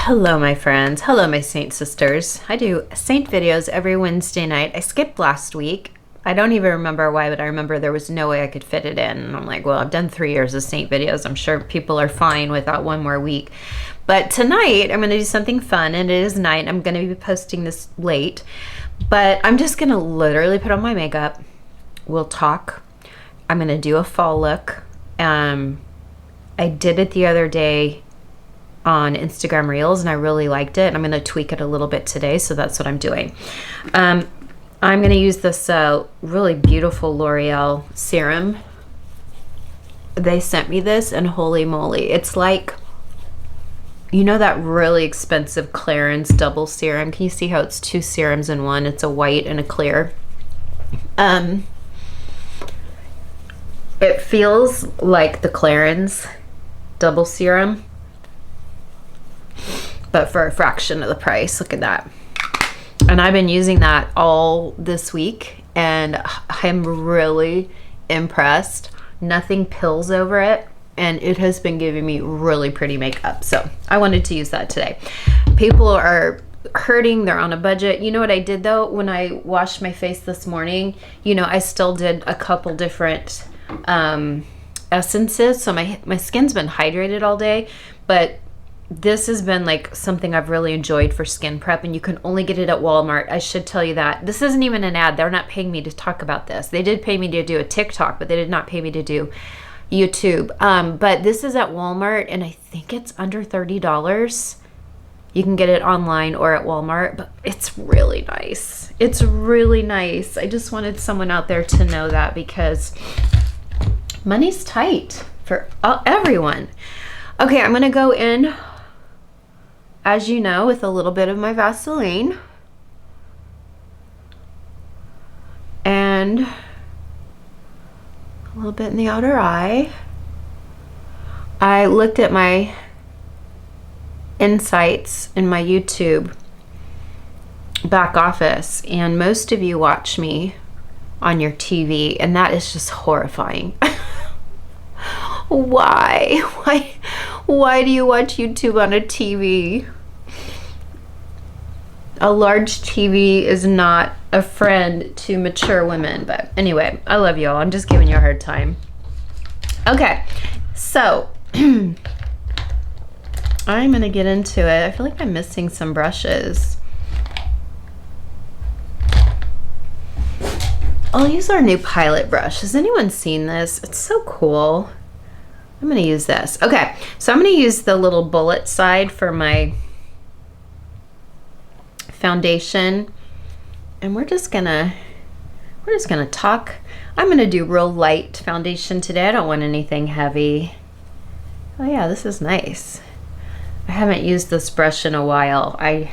Hello my friends, hello my Saint sisters. I do Saint videos every Wednesday night. I skipped last week. I don't even remember why, but I remember there was no way I could fit it in. And I'm like, well, I've done 3 years of Saint videos. I'm sure people are fine without one more week. But tonight I'm gonna do something fun, and it is night. I'm gonna be posting this late, but I'm just gonna literally put on my makeup. We'll talk. I'm gonna do a fall look. I did it the other day on Instagram Reels and I really liked it. I'm going to tweak it a little bit today, so that's what I'm doing. I'm going to use this really beautiful L'Oreal serum. They sent me this and holy moly, it's like, you know, that really expensive Clarins double serum. Can you see how it's 2 serums in one? It's a white and a clear. It feels like the Clarins double serum, but for a fraction of the price. Look at that. And I've been using that all this week and I'm really impressed. Nothing pills over it, and it has been giving me really pretty makeup. So I wanted to use that today. People are hurting, they're on a budget. You know what I did though? When I washed my face this morning, you know, I still did a couple different essences, so my skin's been hydrated all day, but this has been like something I've really enjoyed for skin prep, and you can only get it at Walmart. I should tell you that. This isn't even an ad. They're not paying me to talk about this. They did pay me to do a TikTok, but they did not pay me to do YouTube. But this is at Walmart, and I think it's under $30. You can get it online or at Walmart, but it's really nice. It's really nice. I just wanted someone out there to know that, because money's tight for everyone. Okay, I'm gonna go in, as you know, with a little bit of my Vaseline and a little bit in the outer eye. I looked at my insights in my YouTube back office, and most of you watch me on your TV, and that is just horrifying. Why do you watch YouTube on a TV? A large TV is not a friend to mature women. But anyway, I love you all. I'm just giving you a hard time. Okay, so I'm gonna get into it. I feel like I'm missing some brushes. I'll use our new Pilot brush. Has anyone seen this? It's so cool. I'm gonna use this. Okay, so I'm gonna use the little bullet side for my foundation, and we're just gonna talk. I'm gonna do real light foundation today. I don't want anything heavy. Oh yeah, this is nice. I haven't used this brush in a while. I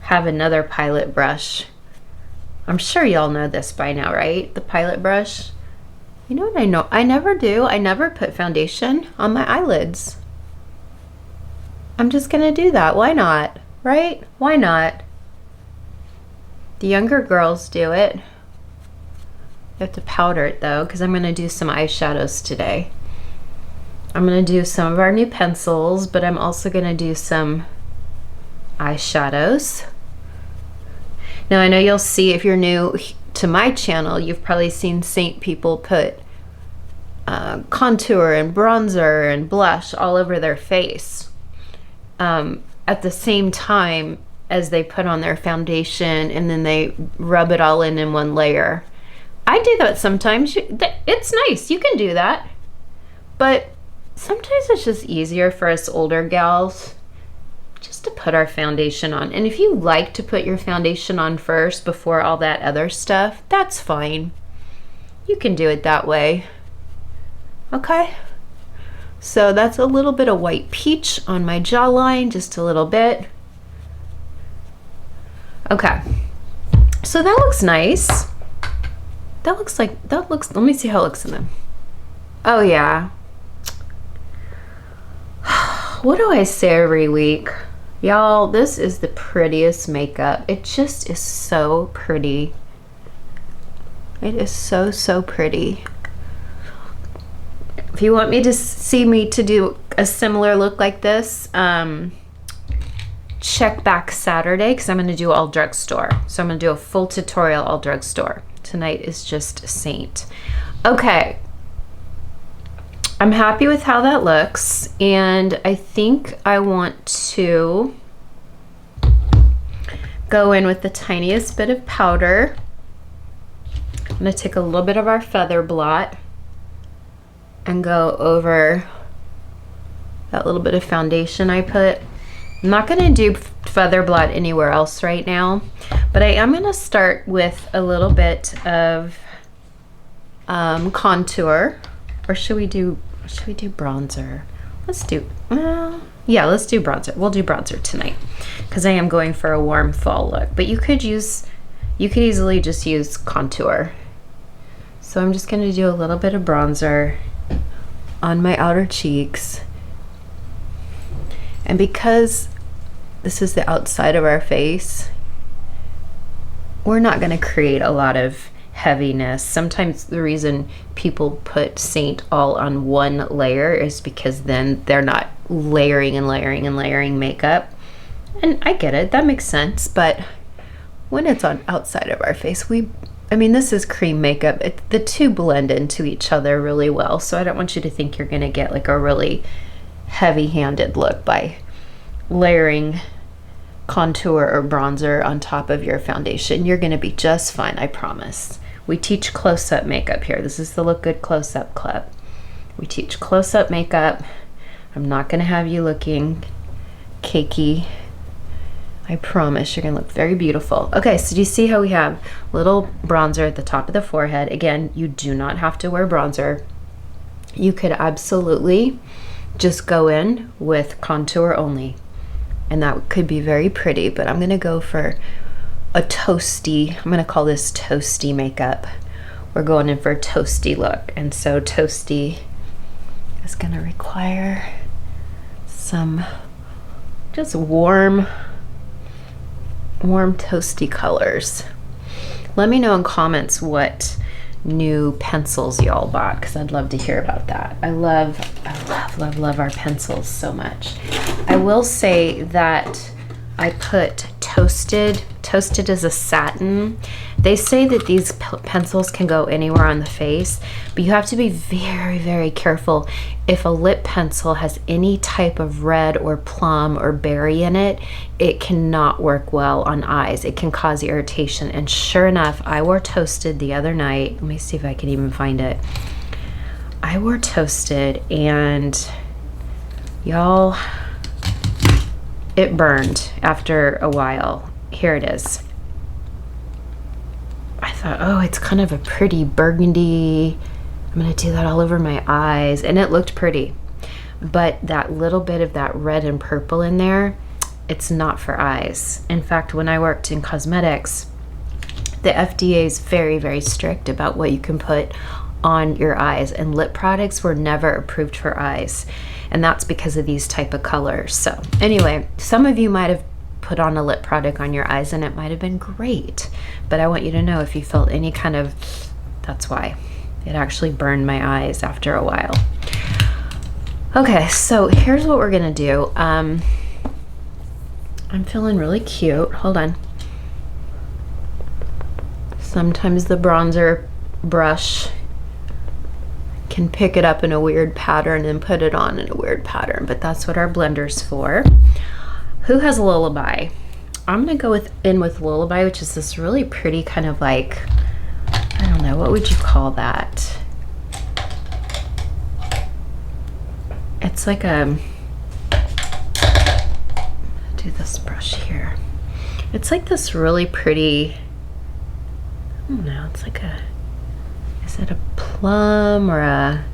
have another Pilot brush. I'm sure y'all know this by now, right? The Pilot brush. You know what I know? I never do. I never put foundation on my eyelids. I'm just gonna do that. Why not? Right? Why not? The younger girls do it. You have to powder it though, because I'm gonna do some eyeshadows today. I'm gonna do some of our new pencils, but I'm also gonna do some eyeshadows. Now I know you'll see, if you're new to my channel, you've probably seen Saint people put contour and bronzer and blush all over their face at the same time as they put on their foundation, and then they rub it all in one layer. I do that sometimes. It's nice, you can do that, but sometimes it's just easier for us older gals just to put our foundation on. And if you like to put your foundation on first before all that other stuff, that's fine. You can do it that way. Okay? So that's a little bit of white peach on my jawline, just a little bit. Okay. So that looks nice. Let me see how it looks in them. Oh yeah. What do I say every week? Y'all, this is the prettiest makeup. It just is so pretty. It is so, so pretty. If you want me to see me to do a similar look like this, check back Saturday because I'm going to do all drugstore. So I'm going to do a full tutorial all drugstore. Tonight is just Seint. Okay. I'm happy with how that looks, and I think I want to go in with the tiniest bit of powder. I'm going to take a little bit of our feather blot and go over that little bit of foundation I put. I'm not going to do feather blot anywhere else right now, but I am going to start with a little bit of contour. Or should we do bronzer? Let's do, yeah, let's do bronzer. We'll do bronzer tonight because I am going for a warm fall look, but you could easily just use contour. So I'm just going to do a little bit of bronzer on my outer cheeks. And because this is the outside of our face, we're not going to create a lot of heaviness. Sometimes the reason people put Seint all on one layer is because then they're not layering and layering and layering makeup. And I get it, that makes sense, but when it's on outside of our face, I mean, this is cream makeup. The two blend into each other really well, so I don't want you to think you're going to get like a really heavy-handed look by layering contour or bronzer on top of your foundation. You're going to be just fine, I promise. We teach close-up makeup here. This is the Look Good Close-Up Club. We teach close-up makeup. I'm not going to have you looking cakey. I promise you're going to look very beautiful. Okay, so do you see how we have little bronzer at the top of the forehead? Again, you do not have to wear bronzer. You could absolutely just go in with contour only, and that could be very pretty, but I'm going to go for a toasty, I'm going to call this toasty makeup. We're going in for a toasty look, and so toasty is going to require some just warm toasty colors. Let me know in comments what new pencils y'all bought, because I'd love to hear about that. I love our pencils so much. I will say that I put toasted as a satin. They say that these pencils can go anywhere on the face, but you have to be very, very careful. If a lip pencil has any type of red or plum or berry in it, it cannot work well on eyes. It can cause irritation. And sure enough, I wore toasted the other night. Let me see if I can even find it. I wore toasted, and y'all, it burned after a while. Here it is. I thought, oh, it's kind of a pretty burgundy. I'm gonna do that all over my eyes, and it looked pretty. But that little bit of that red and purple in there, it's not for eyes. In fact, when I worked in cosmetics, the FDA is very, very strict about what you can put on your eyes, and lip products were never approved for eyes, and that's because of these type of colors. So anyway, some of you might have put on a lip product on your eyes and it might have been great, but I want you to know if you felt any kind of, that's why it actually burned my eyes after a while. Okay, so here's what we're gonna do. I'm feeling really cute. Hold on. Sometimes the bronzer brush can pick it up in a weird pattern and put it on in a weird pattern, but that's what our blender's for. Who has Lullaby? I'm gonna go in with Lullaby, which is this really pretty kind of like, I don't know, what would you call that? It's like a, do this brush here. It's like this really pretty, I don't know, it's like a, is it a plum or a,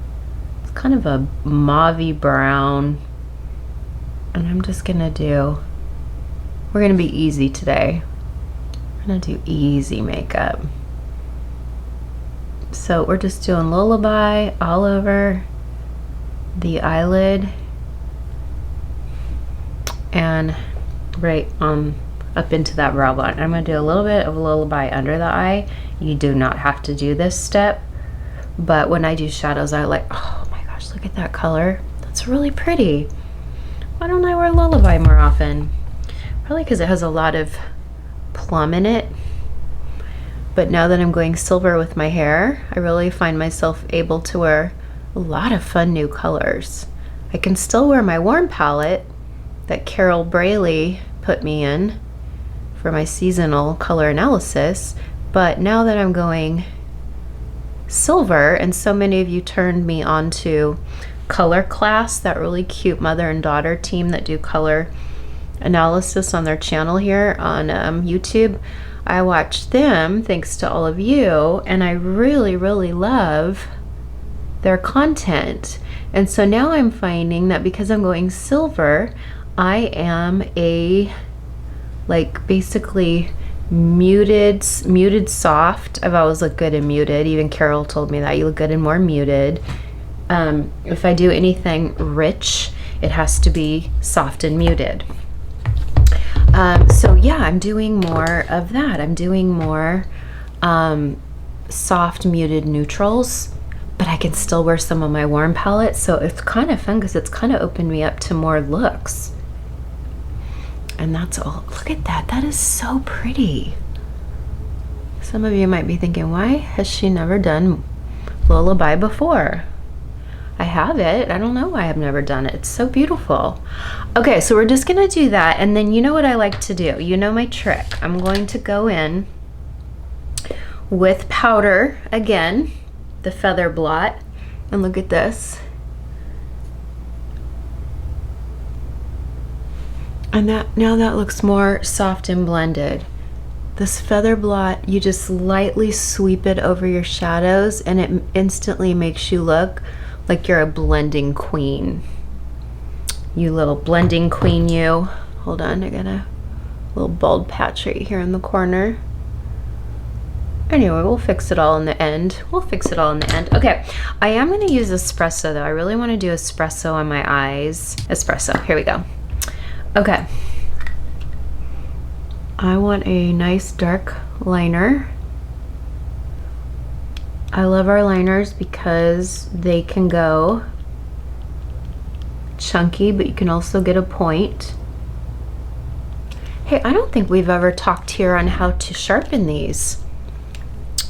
it's kind of a mauvey brown. And I'm just gonna do, we're gonna be easy today. We're gonna do easy makeup. So we're just doing Lullaby all over the eyelid and right up into that brow bone. I'm gonna do a little bit of Lullaby under the eye. You do not have to do this step, but when I do shadows, I like, oh my gosh, look at that color. That's really pretty. Why don't I wear Lullaby more often? Probably because it has a lot of plum in it. But now that I'm going silver with my hair, I really find myself able to wear a lot of fun new colors. I can still wear my warm palette that Carol Braley put me in for my seasonal color analysis, but now that I'm going silver, and so many of you turned me on to Color Class, that really cute mother and daughter team that do color analysis on their channel here on YouTube. I watched them thanks to all of you, and I really love their content. And so now I'm finding that because I'm going silver, I am a basically muted soft. I've always looked good in muted. Even Carol told me that you look good in more muted. If I do anything rich, it has to be soft and muted. So yeah, I'm doing more of that. I'm doing more soft muted neutrals, but I can still wear some of my warm palette. So it's kind of fun because it's kind of opened me up to more looks. And that's all. Look at that. That is so pretty. Some of you might be thinking, why has she never done Lullaby before? I have it. I don't know why I've never done it. It's so beautiful. Okay, so we're just going to do that. And then you know what I like to do. You know my trick. I'm going to go in with powder again, the feather blot. And look at this. And now that looks more soft and blended. This feather blot, you just lightly sweep it over your shadows and it instantly makes you look like you're a blending queen. You little blending queen, you. Hold on, I got a little bald patch right here in the corner. Anyway, we'll fix it all in the end. Okay, I am gonna use Espresso though. I really wanna do Espresso on my eyes. Espresso, here we go. Okay, I want a nice dark liner. I love our liners because they can go chunky, but you can also get a point. Hey, I don't think we've ever talked here on how to sharpen these.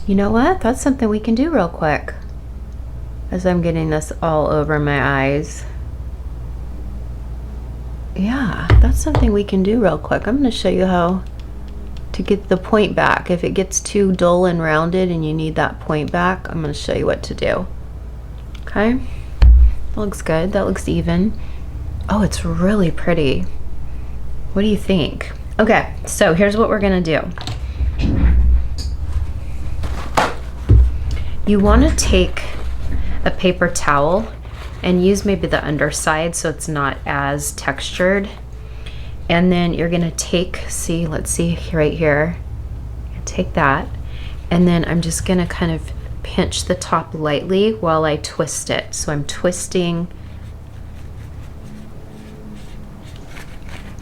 You know what? That's something we can do real quick as I'm getting this all over my eyes. Yeah, that's something we can do real quick. I'm going to show you how to get the point back. If it gets too dull and rounded and you need that point back, I'm going to show you what to do. Okay, that looks good. That looks even. Oh, it's really pretty. What do you think? Okay, so here's what we're going to do. You want to take a paper towel and use maybe the underside so it's not as textured. And then you're gonna take, let's see right here, take that, and then I'm just gonna kind of pinch the top lightly while I twist it. So I'm twisting,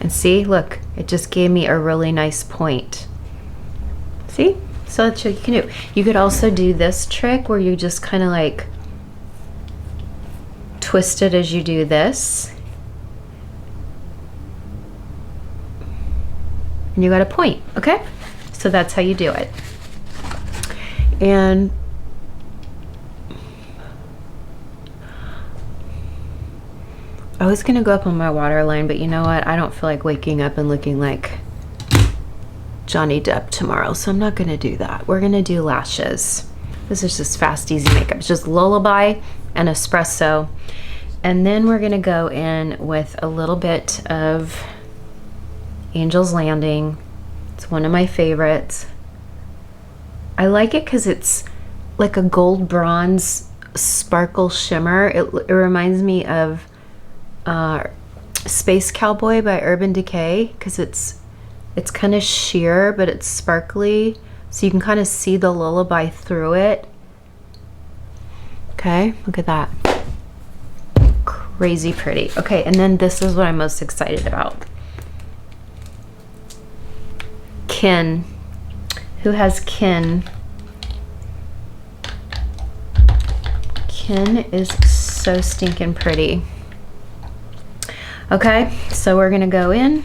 and see, look, it just gave me a really nice point. See? So that's what you can do. You could also do this trick where you just kind of like twist it as you do this, and you got a point. Okay, so that's how you do it. And I was gonna go up on my waterline, but you know what, I don't feel like waking up and looking like Johnny Depp tomorrow, so I'm not gonna do that. We're gonna do lashes. This is just fast, easy makeup. It's just Lullaby and Espresso. And then we're gonna go in with a little bit of Angel's Landing. It's one of my favorites. I like it because it's like a gold bronze sparkle shimmer. It reminds me of Space Cowboy by Urban Decay because it's kind of sheer, but it's sparkly, so you can kind of see the Lullaby through it. Okay, look at that. Crazy pretty. Okay, and then this is what I'm most excited about. Kin. Who has Kin? Kin is so stinking pretty. Okay, so we're gonna go in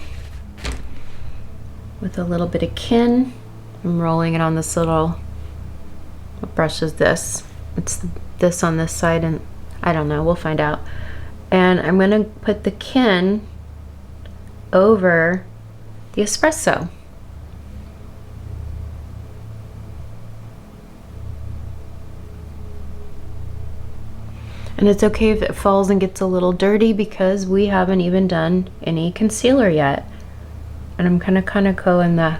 with a little bit of kin. I'm rolling it on this little, what brush is this? It's this on this side, and I don't know, we'll find out. And I'm gonna put the kin over the espresso. And it's okay if it falls and gets a little dirty because we haven't even done any concealer yet. And I'm gonna kind of go in the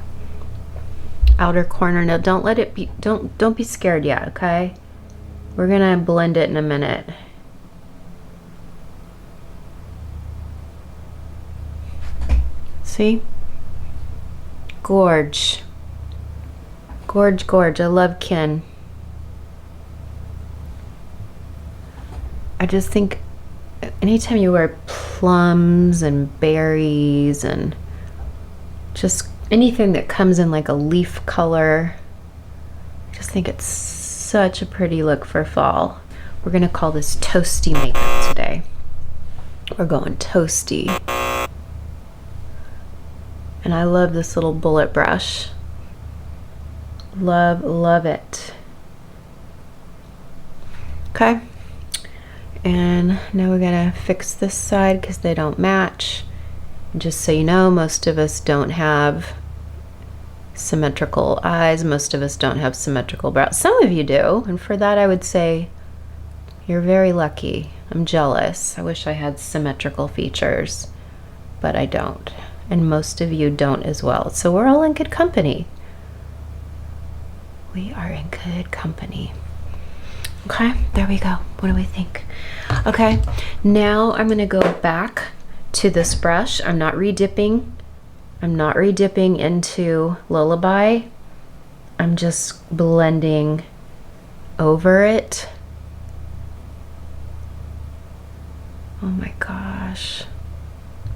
outer corner. Now don't let it be, don't be scared yet, okay? We're gonna blend it in a minute. See? Gorge. Gorge, gorge. I love kin. I just think anytime you wear plums and berries and just anything that comes in like a leaf color, I just think it's such a pretty look for fall. We're gonna call this toasty makeup today. We're going toasty. And I love this little bullet brush. Love, love it. Okay. And now we're gonna fix this side because they don't match. And just so you know, most of us don't have symmetrical eyes. Most of us don't have symmetrical brows. Some of you do, and for that I would say you're very lucky. I'm jealous. I wish I had symmetrical features, but I don't. And most of you don't as well. So we're all in good company. We are in good company. Okay, there we go. What do we think? Okay, now I'm gonna go back to this brush. I'm not redipping. I'm not redipping into Lullaby. I'm just blending over it. Oh my gosh.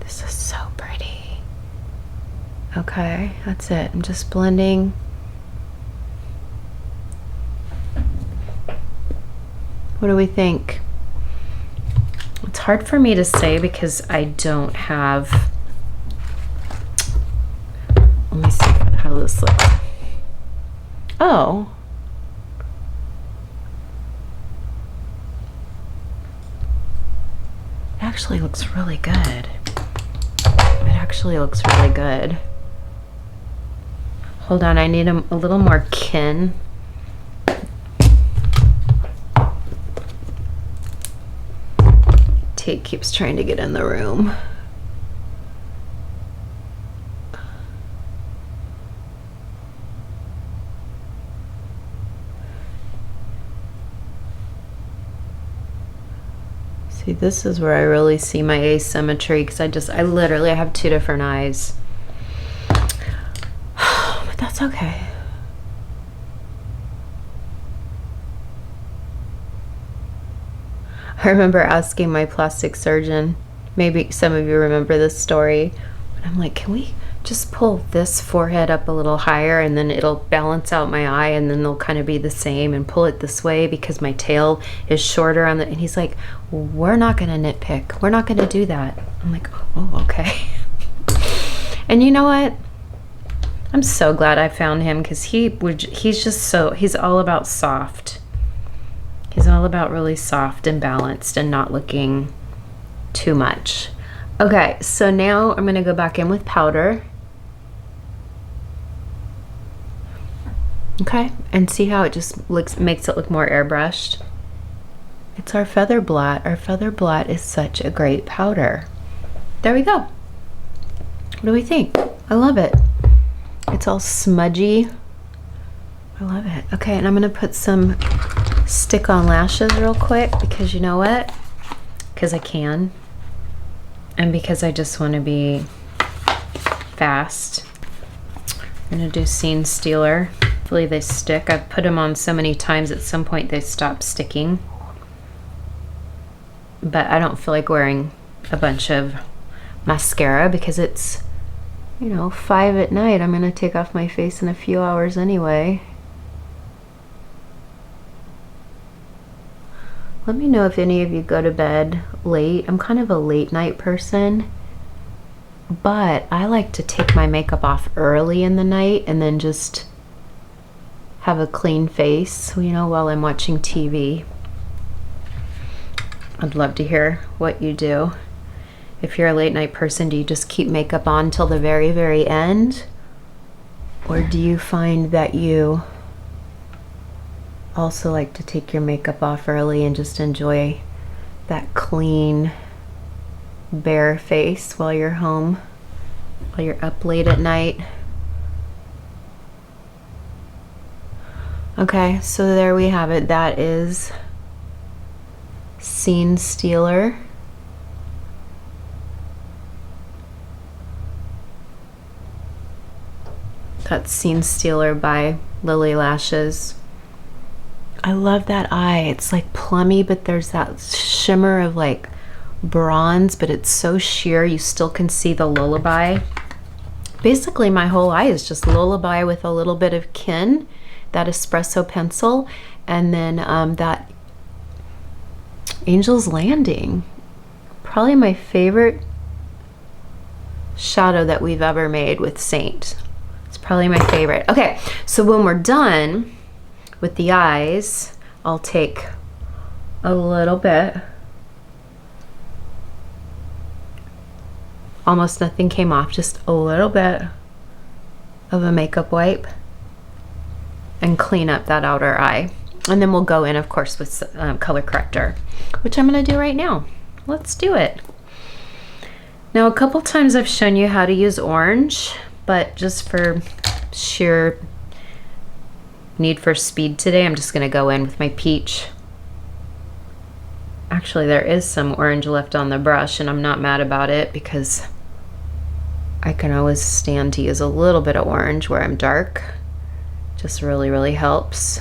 This is so pretty. Okay, that's it. I'm just blending. What do we think? It's hard for me to say because I don't have, let me see how this looks. Oh. It actually looks really good. It actually looks really good. Hold on, I need a little more kin. Tate keeps trying to get in the room. See, this is where I really see my asymmetry because I literally have two different eyes. But that's okay. I remember asking my plastic surgeon, maybe some of you remember this story, but I'm like, can we just pull this forehead up a little higher and then it'll balance out my eye and then they'll kind of be the same, and pull it this way because my tail is shorter on the, and he's like, we're not gonna nitpick. We're not gonna do that. I'm like, oh, okay. And you know what? I'm so glad I found him because he's just so, he's all about soft. He's all about really soft and balanced and not looking too much. Okay, so now I'm gonna go back in with powder. Okay, and see how it just makes it look more airbrushed. It's our feather blot. Our feather blot is such a great powder. There we go. What do we think? I love it. It's all smudgy. I love it. Okay, and I'm gonna put some stick-on lashes real quick because you know what? Because I can. And because I just want to be fast. I'm gonna do Scene Stealer. Hopefully they stick. I've put them on so many times at some point they stop sticking. But I don't feel like wearing a bunch of mascara because it's, you know, 5 at night. I'm gonna take off my face in a few hours anyway. Let me know if any of you go to bed late. I'm kind of a late night person. but I like to take my makeup off early in the night and then just have a clean face, you know, while I'm watching TV. I'd love to hear what you do. If you're a late night person, do you just keep makeup on till the very, very end? Or do you find that you also like to take your makeup off early and just enjoy that clean, bare face while you're home, while you're up late at night? Okay, so there we have it. That is Scene Stealer. That's Scene Stealer by Lily Lashes. I love that eye. It's like plummy, but there's that shimmer of like bronze, but it's so sheer you still can see the Lullaby. Basically my whole eye is just Lullaby with a little bit of Kin, that Espresso pencil, and then that Angel's Landing. Probably my favorite shadow that we've ever made with Seint. It's probably my favorite. Okay, so when we're done with the eyes, I'll take a little bit. Almost nothing came off, just a little bit of a makeup wipe and clean up that outer eye. And then we'll go in, of course, with color corrector, which I'm going to do right now. Let's do it. Now, a couple times I've shown you how to use orange, but just for sheer need for speed today, I'm just going to go in with my peach. Actually, there is some orange left on the brush, and I'm not mad about it because I can always stand to use a little bit of orange where I'm dark. Just really, really helps.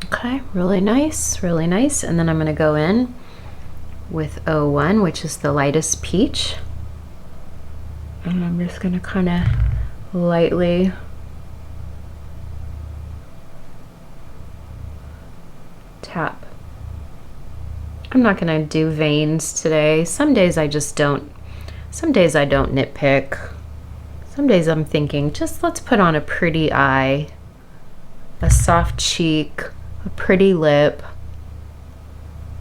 Okay, really nice, really nice. And then I'm going to go in with 01, which is the lightest peach. And I'm just going to kind of lightly tap. I'm not going to do veins today. Some days I just don't. Some days I don't nitpick. Some days I'm thinking, just let's put on a pretty eye, a soft cheek, a pretty lip.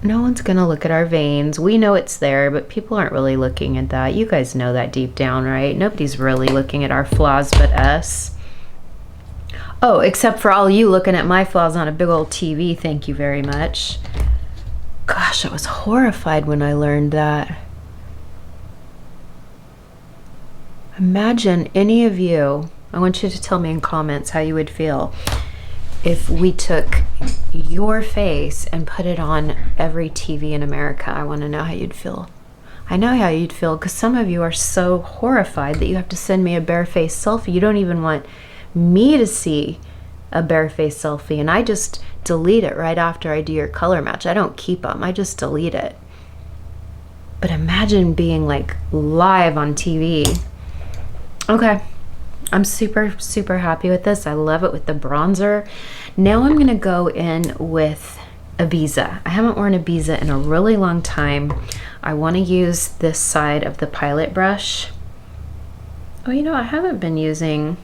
No one's gonna look at our veins. We know it's there, but people aren't really looking at that. You guys know that deep down, right? Nobody's really looking at our flaws but us. Oh, except for all you looking at my flaws on a big old TV. Thank you very much. Gosh, I was horrified when I learned that. Imagine any of you, I want you to tell me in comments how you would feel if we took your face and put it on every TV in America. I want to know how you'd feel. I know how you'd feel because some of you are so horrified that you have to send me a bare-faced selfie. You don't even want me to see a bare-faced selfie, and I just delete it right after I do your color match. I don't keep them. I just delete it. But imagine being like live on TV. Okay. I'm super, super happy with this. I love it with the bronzer. Now I'm gonna go in with Ibiza. I haven't worn Ibiza in a really long time. I wanna use this side of the pilot brush. Oh, you know, I haven't been using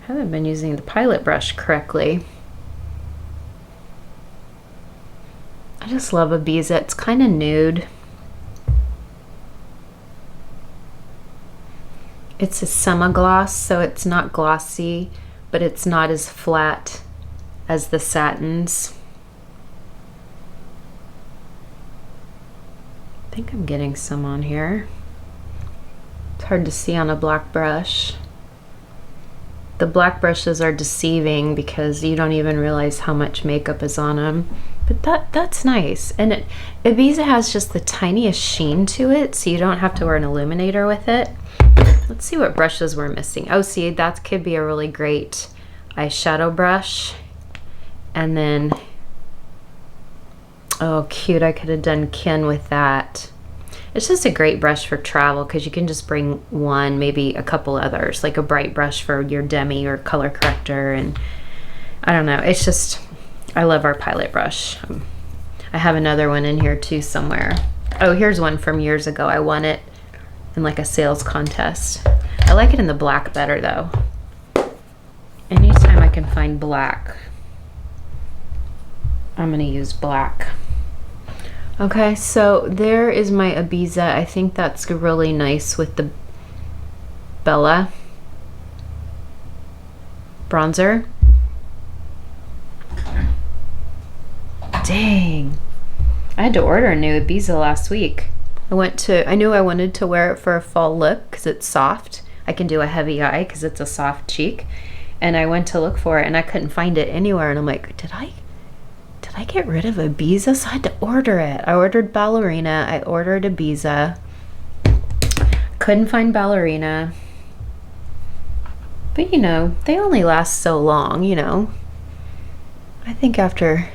the pilot brush correctly. I just love Ibiza. It's kind of nude. It's a semi-gloss, so it's not glossy, but it's not as flat as the satins. I think I'm getting some on here. It's hard to see on a black brush. The black brushes are deceiving because you don't even realize how much makeup is on them. But that's nice. And Ibiza has just the tiniest sheen to it, so you don't have to wear an illuminator with it. Let's see what brushes we're missing. Oh, see, that could be a really great eyeshadow brush. And then, oh, cute, I could have done Kin with that. It's just a great brush for travel because you can just bring one, maybe a couple others, like a bright brush for your demi or color corrector. And I don't know, it's just, I love our Pilot brush. I have another one in here too somewhere. Oh, here's one from years ago. I won it in like a sales contest. I like it in the black better though. Anytime I can find black, I'm gonna use black. Okay, so there is my Ibiza. I think that's really nice with the Bella bronzer. Dang, I had to order a new Ibiza last week. I knew I wanted to wear it for a fall look because it's soft. I can do a heavy eye because it's a soft cheek. And I went to look for it and I couldn't find it anywhere. And I'm like, did I get rid of Ibiza? So I had to order it. I ordered Ballerina. I ordered Ibiza. Couldn't find Ballerina. But you know, they only last so long, you know. I think after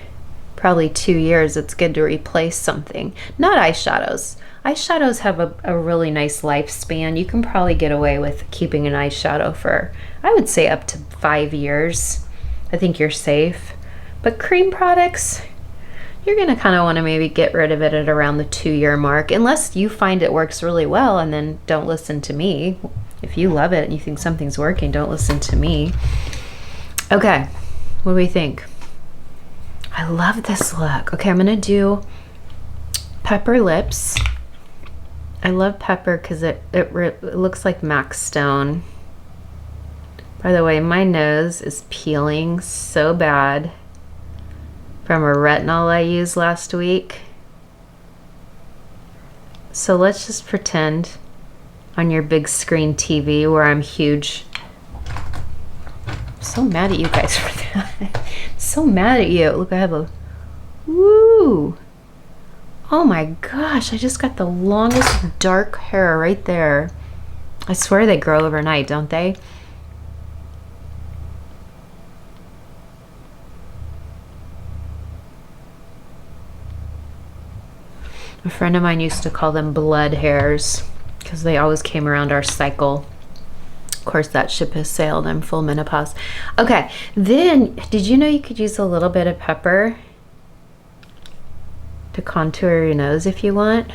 probably 2 years, it's good to replace something. Not eyeshadows. Eyeshadows have a really nice lifespan. You can probably get away with keeping an eyeshadow for, I would say, up to 5 years. I think you're safe. But cream products, you're gonna kind of want to maybe get rid of it at around the 2-year mark, unless you find it works really well, and then don't listen to me. If you love it and you think something's working, don't listen to me. Okay, what do we think? I love this look. Okay, I'm gonna do pepper lips. I love pepper because it looks like MAC Stone. By the way, my nose is peeling so bad from a retinol I used last week. So let's just pretend on your big screen TV where I'm huge. I'm so mad at you guys for that. I'm so mad at you. Look, I have a, woo. Oh my gosh, I just got the longest dark hair right there. I swear they grow overnight, don't they? A friend of mine used to call them blood hairs because they always came around our cycle. Of course, that ship has sailed. I'm full menopause. Okay, then did you know you could use a little bit of pepper to contour your nose if you want?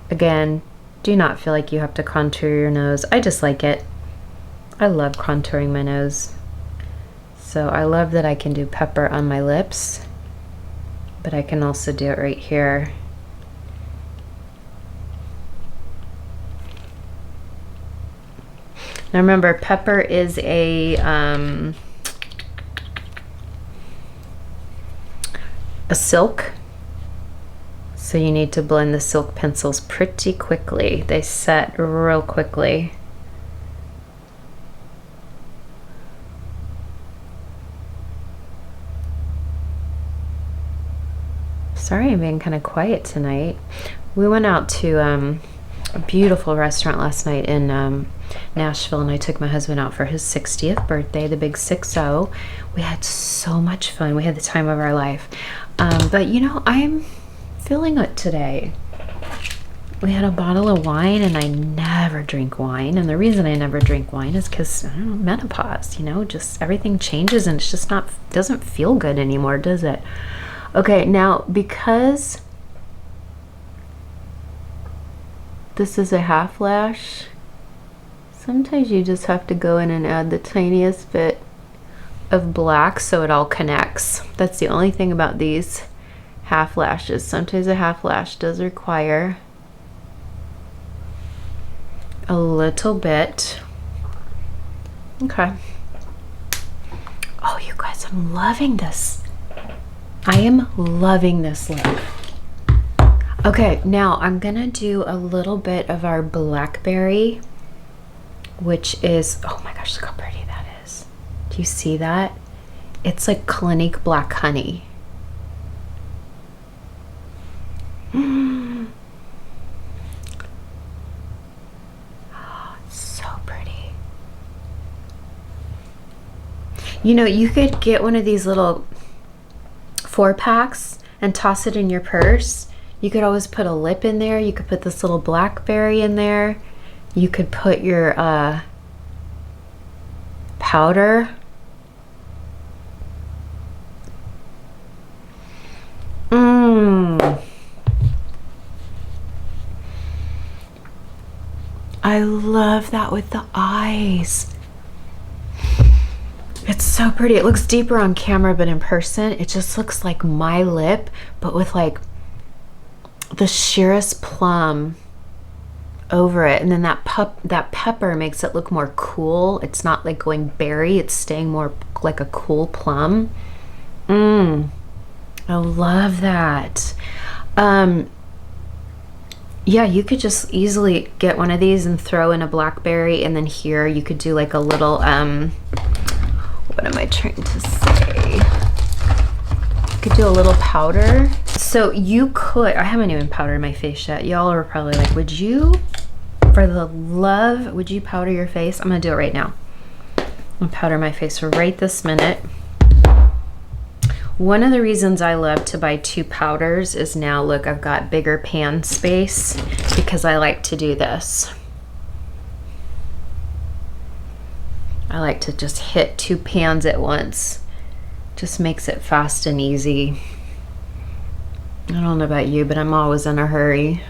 Again, do not feel like you have to contour your nose. I just like it. I love contouring my nose. So I love that I can do pepper on my lips, but I can also do it right here. Now remember, pepper is a silk, so you need to blend the silk pencils pretty quickly. They set real quickly. Sorry I'm being kind of quiet tonight. We went out to a beautiful restaurant last night in Nashville, and I took my husband out for his 60th birthday, the big 6-0. We had so much fun. We had the time of our life. But you know, I'm feeling it today. We had a bottle of wine, and I never drink wine. And the reason I never drink wine is because, I don't know, menopause, you know, just everything changes and it's just not, doesn't feel good anymore, does it? Okay, now because this is a half lash, sometimes you just have to go in and add the tiniest bit of black so it all connects. That's the only thing about these half lashes. Sometimes a half lash does require a little bit. Okay. Oh, you guys, I'm loving this. I am loving this look. Okay, now I'm gonna do a little bit of our Blackberry, which is, oh my gosh, look how pretty that is. Do you see that? It's like Clinique Black Honey. Oh, it's so pretty. You know, you could get one of these little 4-packs and toss it in your purse. You could always put a lip in there. You could put this little blackberry in there. You could put your powder. I love that with the eyes. It's so pretty. It looks deeper on camera, but in person, it just looks like my lip, but with like the sheerest plum over it. And then that pepper makes it look more cool. It's not like going berry. It's staying more like a cool plum. I love that. Yeah, you could just easily get one of these and throw in a blackberry, and then here you could do like a little, what am I trying to say? You could do a little powder. So you could, I haven't even powdered my face yet. Y'all are probably like, would you, for the love, would you powder your face? I'm gonna do it right now. I'm gonna powder my face right this minute. One of the reasons I love to buy 2 powders is now, look, I've got bigger pan space because I like to do this. I like to just hit 2 pans at once. Just makes it fast and easy. I don't know about you, but I'm always in a hurry.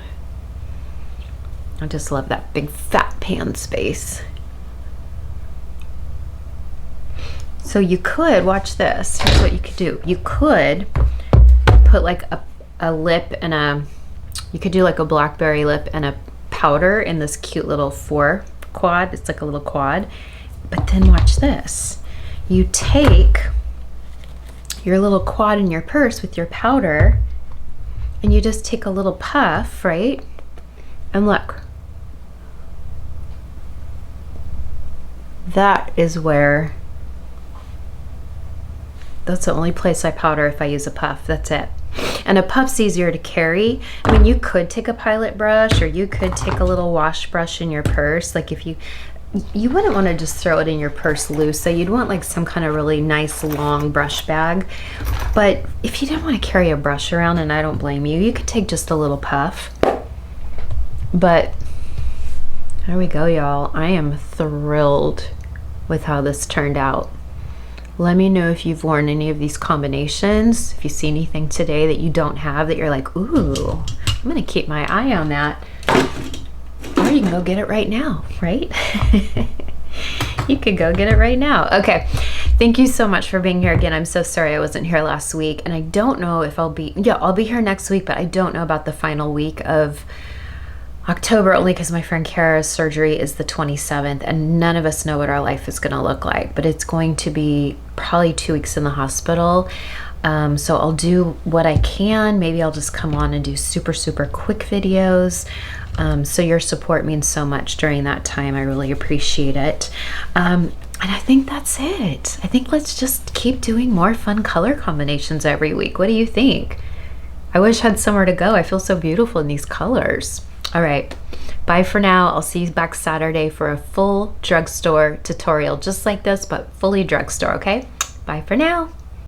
I just love that big fat pan space. So you could, watch this, here's what you could do. You could put like a lip and you could do like a blackberry lip and a powder in this cute little 4 quad. It's like a little quad. But then watch this. You take your little quad in your purse with your powder and you just take a little puff, right? And look. That is where, that's the only place I powder if I use a puff. That's it. And a puff's easier to carry. I mean, you could take a pilot brush or you could take a little wash brush in your purse. Like if you wouldn't want to just throw it in your purse loose. So you'd want like some kind of really nice long brush bag. But if you didn't want to carry a brush around, and I don't blame you, you could take just a little puff. But there we go, y'all. I am thrilled with how this turned out. Let me know if you've worn any of these combinations, if you see anything today that you don't have that you're like, ooh, I'm gonna keep my eye on that. Or you can go get it right now, right? You could go get it right now. Okay, thank you so much for being here again. I'm so sorry I wasn't here last week, and I don't know if I'll be here next week, but I don't know about the final week of October, only because my friend Kara's surgery is the 27th, and none of us know what our life is going to look like, but it's going to be probably 2 weeks in the hospital. So I'll do what I can. Maybe I'll just come on and do super quick videos. So your support means so much during that time. I really appreciate it. And I think that's it. I think let's just keep doing more fun color combinations every week. What do you think? I wish I had somewhere to go. I feel so beautiful in these colors. All right, bye for now. I'll see you back Saturday for a full drugstore tutorial just like this, but fully drugstore, okay? Bye for now.